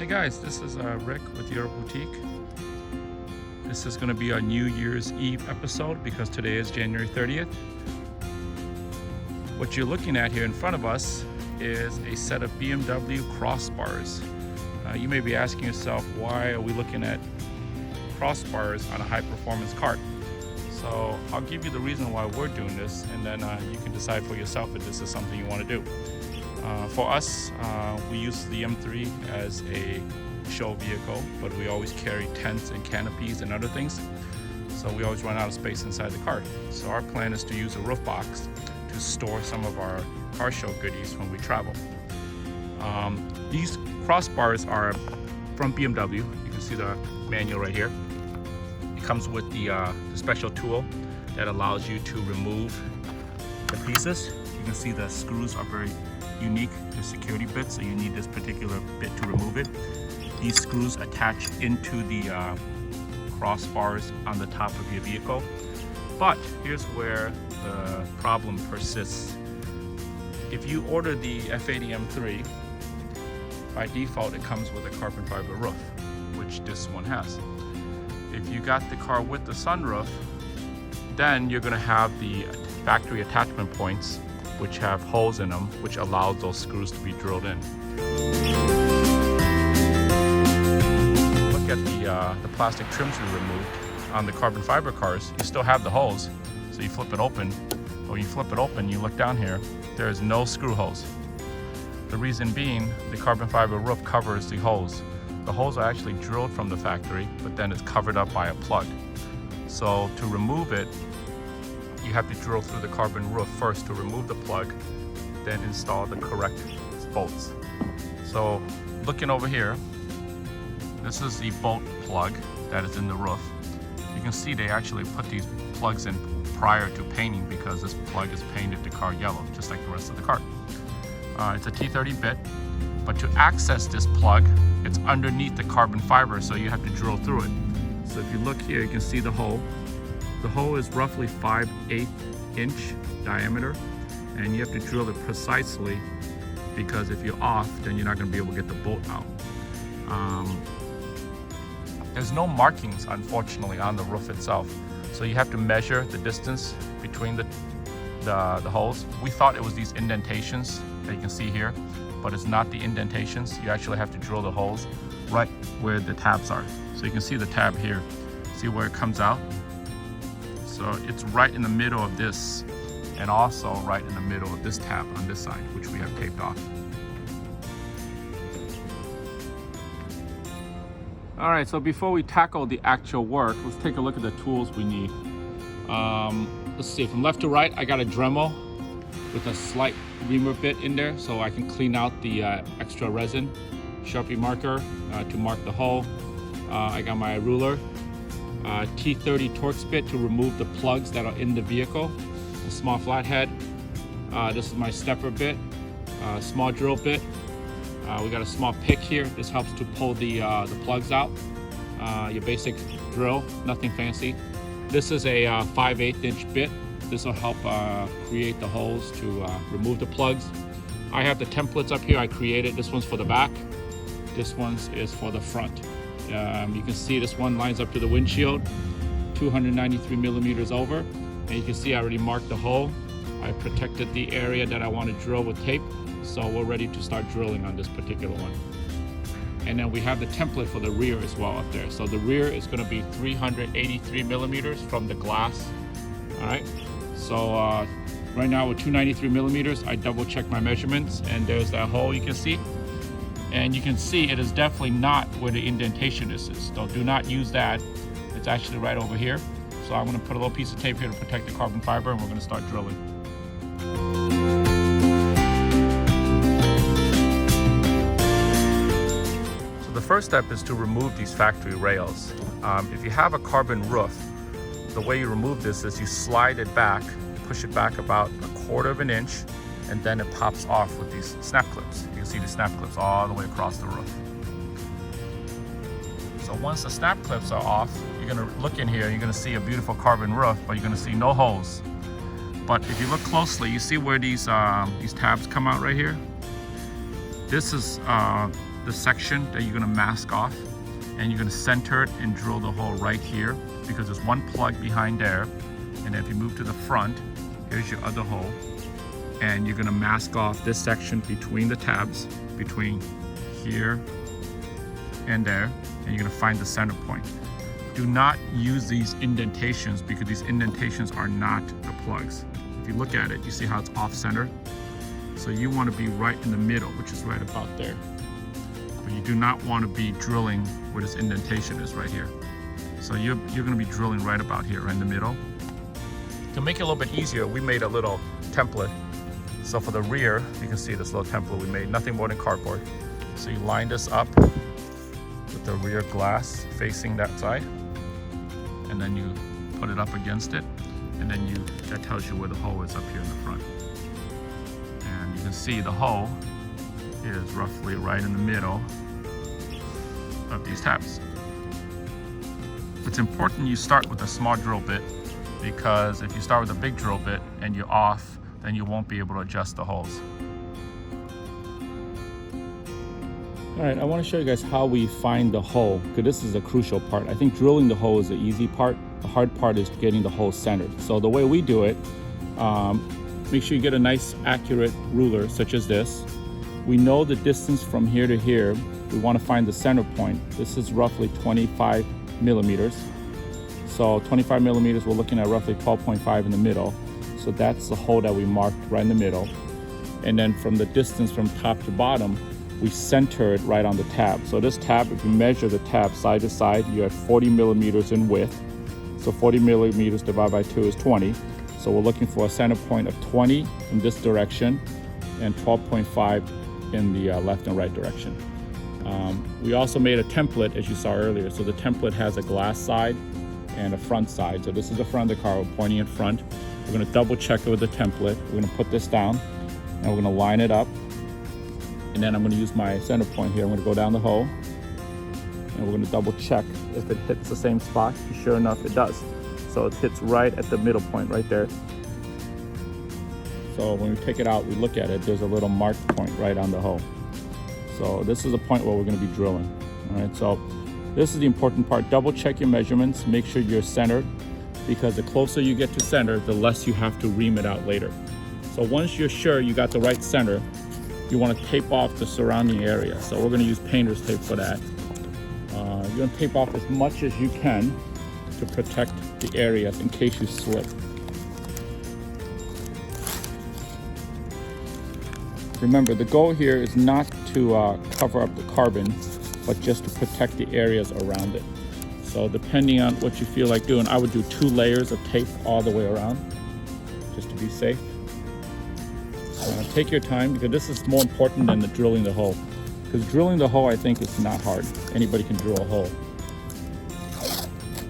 Hey guys, this is Rick with Euro Boutique. This is going to be our New Year's Eve episode because today is January 30th. What you're looking at here in front of us is a set of BMW crossbars. You may be asking yourself, why are we looking at crossbars on a high-performance kart? So I'll give you the reason why we're doing this, and then you can decide for yourself if this is something you want to do. For us, we use the M3 as a show vehicle, but we always carry tents and canopies and other things. So we always run out of space inside the cart. So our plan is to use a roof box to store some of our car show goodies when we travel. These crossbars are from BMW. You can see the manual right here. It comes with the special tool that allows you to remove the pieces. You can see the screws are very unique to security bits, so you need this particular bit to remove it. These screws attach into the crossbars on the top of your vehicle. But here's where the problem persists. If you order the F80 M3, by default it comes with a carbon fiber roof, which this one has. If you got the car with the sunroof, then you're going to have the factory attachment points which have holes in them, which allows those screws to be drilled in. Look at the plastic trims we removed on the carbon fiber cars. You still have the holes, so you flip it open. But when you flip it open, you look down here, there is no screw holes. The reason being, the carbon fiber roof covers the holes. The holes are actually drilled from the factory, but then it's covered up by a plug. So to remove it, you have to drill through the carbon roof first to remove the plug, then install the correct bolts. So looking over here, this is the bolt plug that is in the roof. You can see they actually put these plugs in prior to painting because this plug is painted the car yellow, just like the rest of the car. It's a T30 bit, but to access this plug, it's underneath the carbon fiber, so you have to drill through it. So if you look here, you can see the hole. The hole is roughly 5/8 inch diameter, and you have to drill it precisely because if you're off, then you're not going to be able to get the bolt out. There's no markings, unfortunately, on the roof itself, so you have to measure the distance between the holes. We thought it was these indentations that you can see here, but it's not the indentations. You actually have to drill the holes right where the tabs are. So you can see the tab here. See where it comes out? So it's right in the middle of this, and also right in the middle of this tab on this side, which we have taped off. All right, so before we tackle the actual work, let's take a look at the tools we need. Let's see, from left to right, I got a Dremel with a slight reamer bit in there so I can clean out the extra resin. Sharpie marker to mark the hole. I got my ruler. T30 Torx bit to remove the plugs that are in the vehicle. A small flathead. This is my stepper bit. Small drill bit. We got a small pick here. This helps to pull the plugs out. Your basic drill, nothing fancy. This is a 5/8 inch bit. This will help create the holes to remove the plugs. I have the templates up here I created. This one's for the back. This one is for the front. You can see this one lines up to the windshield, 293 millimeters over. And you can see I already marked the hole. I protected the area that I want to drill with tape. So we're ready to start drilling on this particular one. And then we have the template for the rear as well up there. So the rear is going to be 383 millimeters from the glass. All right. So right now with 293 millimeters, I double check my measurements, and there's that hole you can see. And you can see it is definitely not where the indentation is. So do not use that. It's actually right over here. So I'm going to put a little piece of tape here to protect the carbon fiber, and we're going to start drilling. So the first step is to remove these factory rails. If you have a carbon roof, the way you remove this is you slide it back, push it back about 1/4 of an inch, and then it pops off with these snap clips. You can see the snap clips all the way across the roof. So once the snap clips are off, you're gonna look in here, you're gonna see a beautiful carbon roof, but you're gonna see no holes. But if you look closely, you see where these tabs come out right here? This is the section that you're gonna mask off, and you're gonna center it and drill the hole right here, because there's one plug behind there. And if you move to the front, here's your other hole, and you're gonna mask off this section between the tabs, between here and there, and you're gonna find the center point. Do not use these indentations, because these indentations are not the plugs. If you look at it, you see how it's off center? So you want to be right in the middle, which is right about there. But you do not want to be drilling where this indentation is right here. So you're going to be drilling right about here, right in the middle. To make it a little bit easier, we made a little template. So for the rear, you can see this little template we made, nothing more than cardboard. So you line this up with the rear glass facing that side, and then you put it up against it, and then that tells you where the hole is up here in the front. And you can see the hole is roughly right in the middle of these tabs. It's important you start with a small drill bit, because if you start with a big drill bit and you're off, then you won't be able to adjust the holes. All right, I want to show you guys how we find the hole, because this is a crucial part. I think drilling the hole is the easy part. The hard part is getting the hole centered. So the way we do it, make sure you get a nice accurate ruler such as this. We know the distance from here to here. We want to find the center point. This is roughly 25 millimeters. So 25 millimeters, we're looking at roughly 12.5 in the middle. So that's the hole that we marked right in the middle. And then from the distance from top to bottom, we center it right on the tab. So this tab, if you measure the tab side to side, you're at 40 millimeters in width. So 40 millimeters divided by 2 is 20. So we're looking for a center point of 20 in this direction and 12.5 in the left and right direction. We also made a template, as you saw earlier. So the template has a glass side and a front side. So this is the front of the car, we're pointing in front. We're gonna double check it with the template. We're gonna put this down and we're gonna line it up. And then I'm going to use my center point here. I'm going to go down the hole, and we're going to double check if it hits the same spot. Sure enough, it does. So it hits right at the middle point right there. So when we take it out, we look at it, there's a little marked point right on the hole. So this is the point where we're going to be drilling. All right, so this is the important part. Double check your measurements, make sure you're centered, because the closer you get to center, the less you have to ream it out later. So once you're sure you got the right center, you want to tape off the surrounding area. So we're going to use painter's tape for that. You're going to tape off as much as you can to protect the areas in case you slip. Remember, the goal here is not to cover up the carbon, but just to protect the areas around it. So depending on what you feel like doing, I would do 2 layers of tape all the way around, just to be safe. Take your time, because this is more important than the drilling the hole. Because drilling the hole, I think, is not hard. Anybody can drill a hole.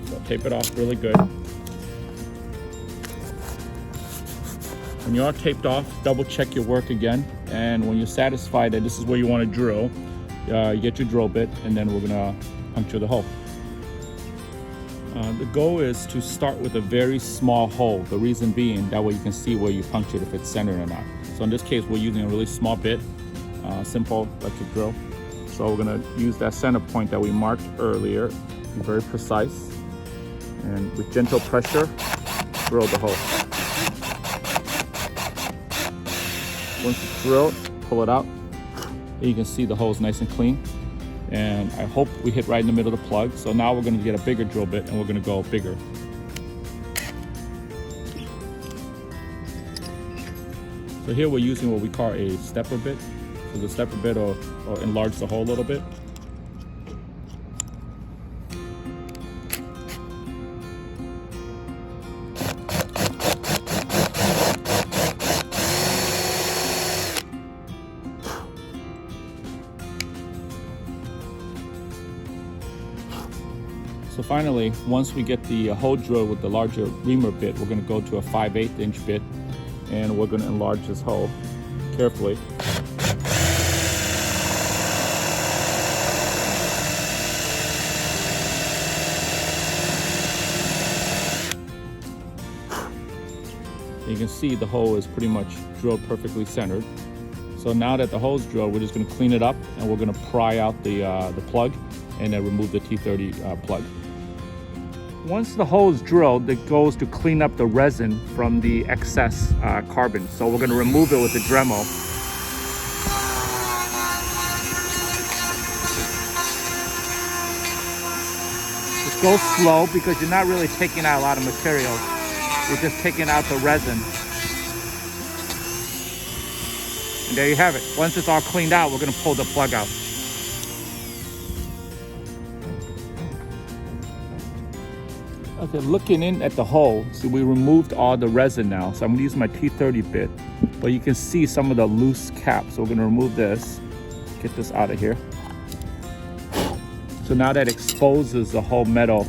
So tape it off really good. When you are taped off, double check your work again. And when you're satisfied that this is where you want to drill, you get your drill bit, and then we're gonna puncture the hole. The goal is to start with a very small hole. The reason being, that way you can see where you punctured, if it's centered or not. So in this case, we're using a really small bit, simple electric drill. So we're gonna use that center point that we marked earlier, be very precise, and with gentle pressure, drill the hole. Once it's drilled, pull it out. And you can see the hole is nice and clean. And I hope we hit right in the middle of the plug. So now we're gonna get a bigger drill bit, and we're gonna go bigger. So here we're using what we call a stepper bit. So the stepper bit will enlarge the hole a little bit. So finally, once we get the hole drilled with the larger reamer bit, we're going to go to a 5/8 inch bit, and we're going to enlarge this hole carefully. You can see the hole is pretty much drilled perfectly centered. So now that the hole's drilled, we're just going to clean it up and we're going to pry out the plug and then remove the T30 plug. Once the hole is drilled, it goes to clean up the resin from the excess carbon. So we're going to remove it with the Dremel. Just go slow because you're not really taking out a lot of material. You're just taking out the resin. And there you have it. Once it's all cleaned out, we're going to pull the plug out. Okay, looking in at the hole, so we removed all the resin now. So I'm gonna use my T30 bit, but you can see some of the loose caps. So we're gonna remove this, get this out of here. So now that exposes the whole metal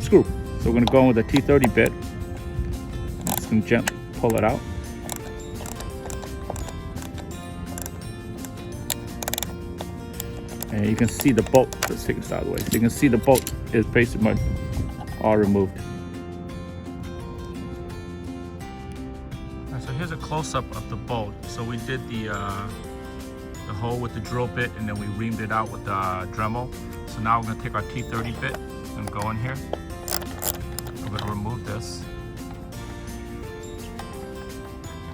screw. So we're gonna go in with a T30 bit. I'm just gonna gently pull it out. And you can see the bolt. Let's take this out of the way. So you can see the bolt is basically all removed. So here's a close-up of the bolt. So we did the hole with the drill bit and then we reamed it out with the Dremel. So now we're going to take our T30 bit and go in here. We're going to remove this.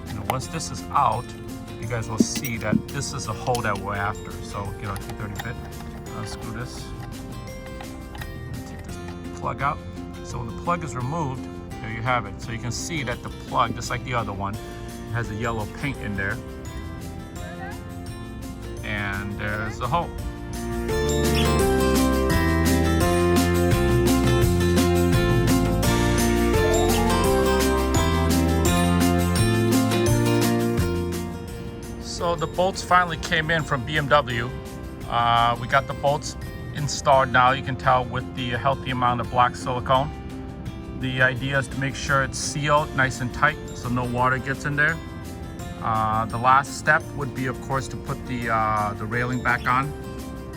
And once this is out, you guys will see that this is the hole that we're after. So get our T30 bit, unscrew this, take this plug out. So when the plug is removed, there you have it. So you can see that the plug, just like the other one, has a yellow paint in there. And there's the hole. So the bolts finally came in from BMW. We got the bolts installed now. You can tell with the healthy amount of black silicone. The idea is to make sure it's sealed nice and tight so no water gets in there. The last step would be, of course, to put the railing back on,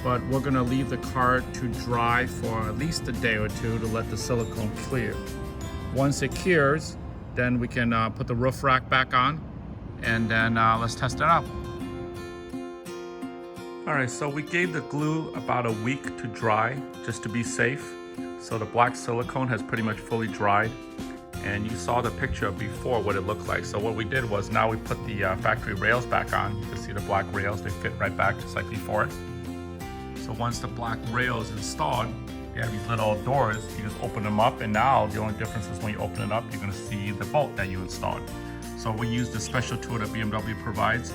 but we're going to leave the car to dry for at least a day or two to let the silicone clear. Once it cures, then we can put the roof rack back on, and then let's test it out. All right, so we gave the glue about a week to dry just to be safe. So the black silicone has pretty much fully dried, and you saw the picture of before what it looked like. So what we did was now we put the factory rails back on. You can see the black rails, they fit right back just like before. So once the black rail is installed, you have these little doors. You just open them up, and now the only difference is when you open it up, you're gonna see the bolt that you installed. So we use the special tool that BMW provides.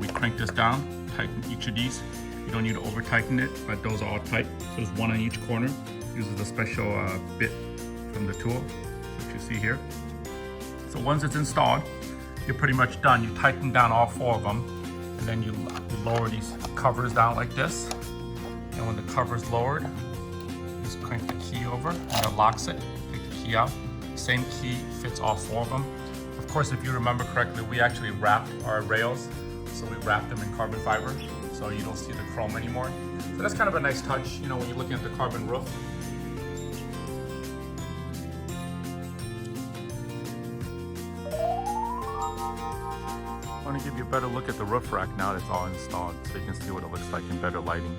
We crank this down, tighten each of these. You don't need to over tighten it, but those are all tight. So there's one on each corner. Uses the special bit from the tool, which you see here. So once it's installed, you're pretty much done. You tighten down all four of them, and then you lower these covers down like this. And when the cover's lowered, just crank the key over, and it locks it. Take the key out. Same key fits all four of them. Of course, if you remember correctly, we actually wrapped our rails. So we wrapped them in carbon fiber, so you don't see the chrome anymore. So that's kind of a nice touch, you know, when you're looking at the carbon roof. I want to give you a better look at the roof rack now that it's all installed, so you can see what it looks like in better lighting.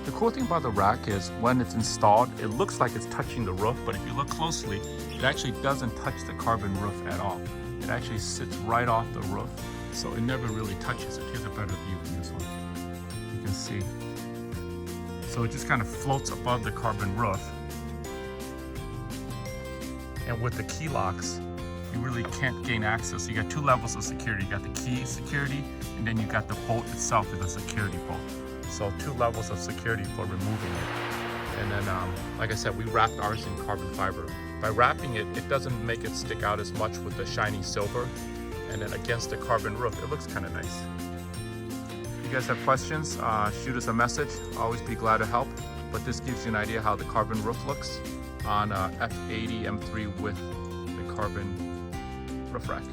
The cool thing about the rack is when it's installed, it looks like it's touching the roof, but if you look closely, it actually doesn't touch the carbon roof at all. It actually sits right off the roof, so it never really touches it. Here's a better view from this one. You can see. So it just kind of floats above the carbon roof. And with the key locks, you really can't gain access. So you got two levels of security. You got the key security, and then you got the bolt itself as a security bolt. So two levels of security for removing it. And then, like I said, we wrapped ours in carbon fiber. By wrapping it, it doesn't make it stick out as much with the shiny silver. And then against the carbon roof, it looks kind of nice. If you guys have questions, shoot us a message. Always be glad to help. But this gives you an idea how the carbon roof looks on F80 M3 with the carbon roof rack.